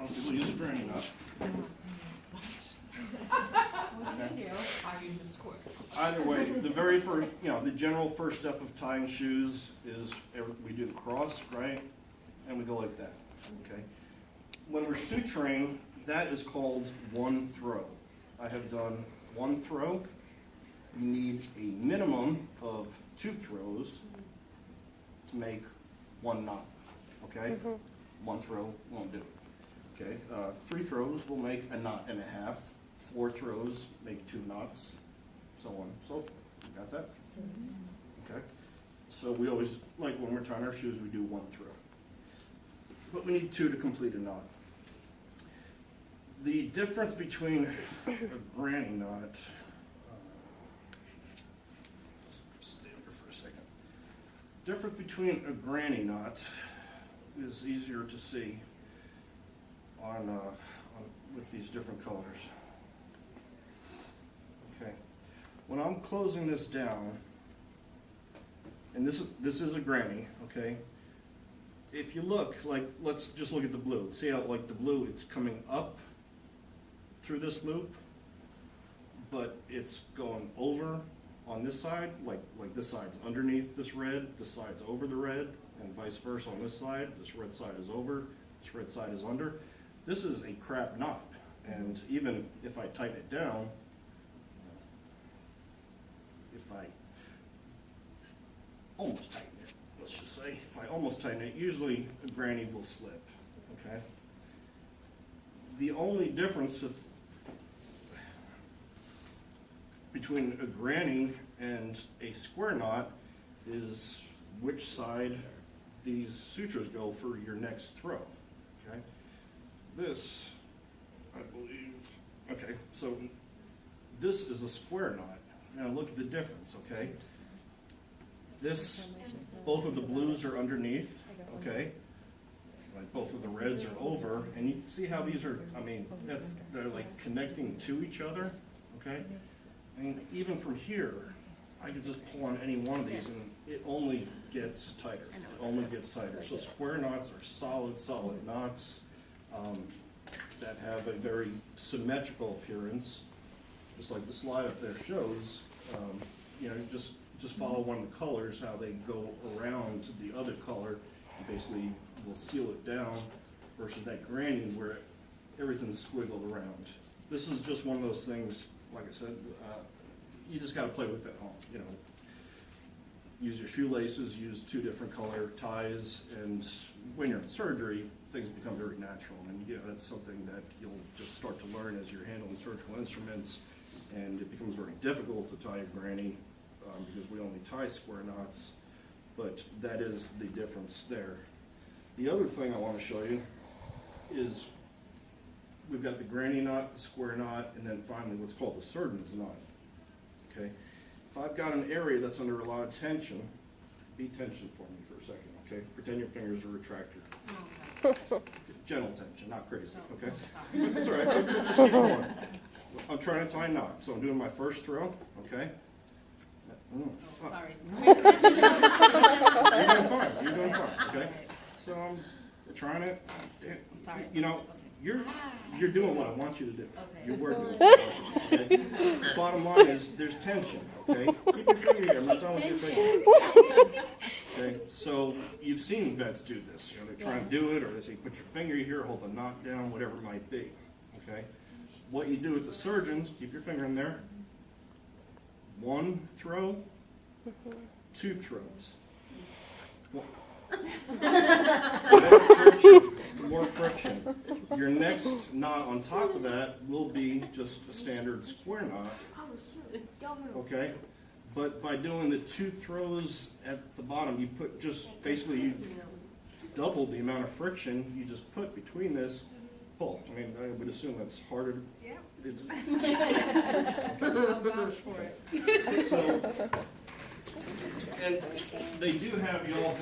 Most people use a granny knot. What do you do? I use a square. Either way, the very first, the general first step of tying shoes is we do the cross, right? And we go like that, okay? When we're suturing, that is called one throw. I have done one throw. You need a minimum of 2 throws to make one knot, okay? One throw won't do it, okay? 3 throws will make a knot and a half. 4 throws make 2 knots, so on and so forth. You got that? Okay. So we always, like when we're tying our shoes, we do 1 throw. But we need 2 to complete a knot. The difference between a granny knot, stay here for a second. Difference between a granny knot is easier to see with these different colors. Okay, when I'm closing this down, and this is a granny, okay? If you look, like, let's just look at the blue. See how, like, the blue, it's coming up through this loop, but it's going over on this side, like this side's underneath this red, this side's over the red, and vice versa on this side. This red side is over, this red side is under. This is a crap knot, and even if I tighten it down, if I almost tighten it, let's just say, if I almost tighten it, usually a granny will slip, okay? The only difference between a granny and a square knot is which side these sutures go for your next throw, okay? This, I believe, okay, so this is a square knot. Now look at the difference, okay? This, both of the blues are underneath, okay? Like both of the reds are over, and you can see how these are, they're like connecting to each other, okay? And even from here, I could just pull on any one of these and it only gets tighter. It only gets tighter. So square knots are solid knots that have a very symmetrical appearance. Just like the slide up there shows, just follow one of the colors, how they go around to the other color, and basically will seal it down, versus that granny where everything's squiggled around. This is just one of those things, like I said, you just got to play with it at home. Use your shoelaces, use 2 different color ties, and when you're in surgery, things become very natural. And that's something that you'll just start to learn as you're handling surgical instruments, and it becomes very difficult to tie a granny because we only tie square knots, but that is the difference there. The other thing I want to show you is we've got the granny knot, the square knot, and then finally what's called the surgeon's knot. Okay, if I've got an area that's under a lot of tension, be tension for me for a second, okay? Pretend your fingers are retracted. Gentle tension, not crazy, okay? That's all right, just keep going. I'm trying to tie a knot, so I'm doing my first throw, okay? Sorry. You're doing fine, okay? So I'm trying it. Sorry. You're doing what I want you to do. Okay. You're working with what I want you to do, okay? The bottom line is there's tension, okay? Keep your finger here. I'm not done with your finger. Okay? So you've seen vets do this. They're trying to do it, or they say put your finger here, hold the knot down, whatever it might be, okay? What you do with the surgeons, keep your finger in there. 1 throw, 2 throws. More friction. Your next knot on top of that will be just a standard square knot. Okay? But by doing the 2 throws at the bottom, you put you double the amount of friction you just put between this pull. I would assume that's harder. Yeah. It's, I'll vouch for it. so, and they do have you all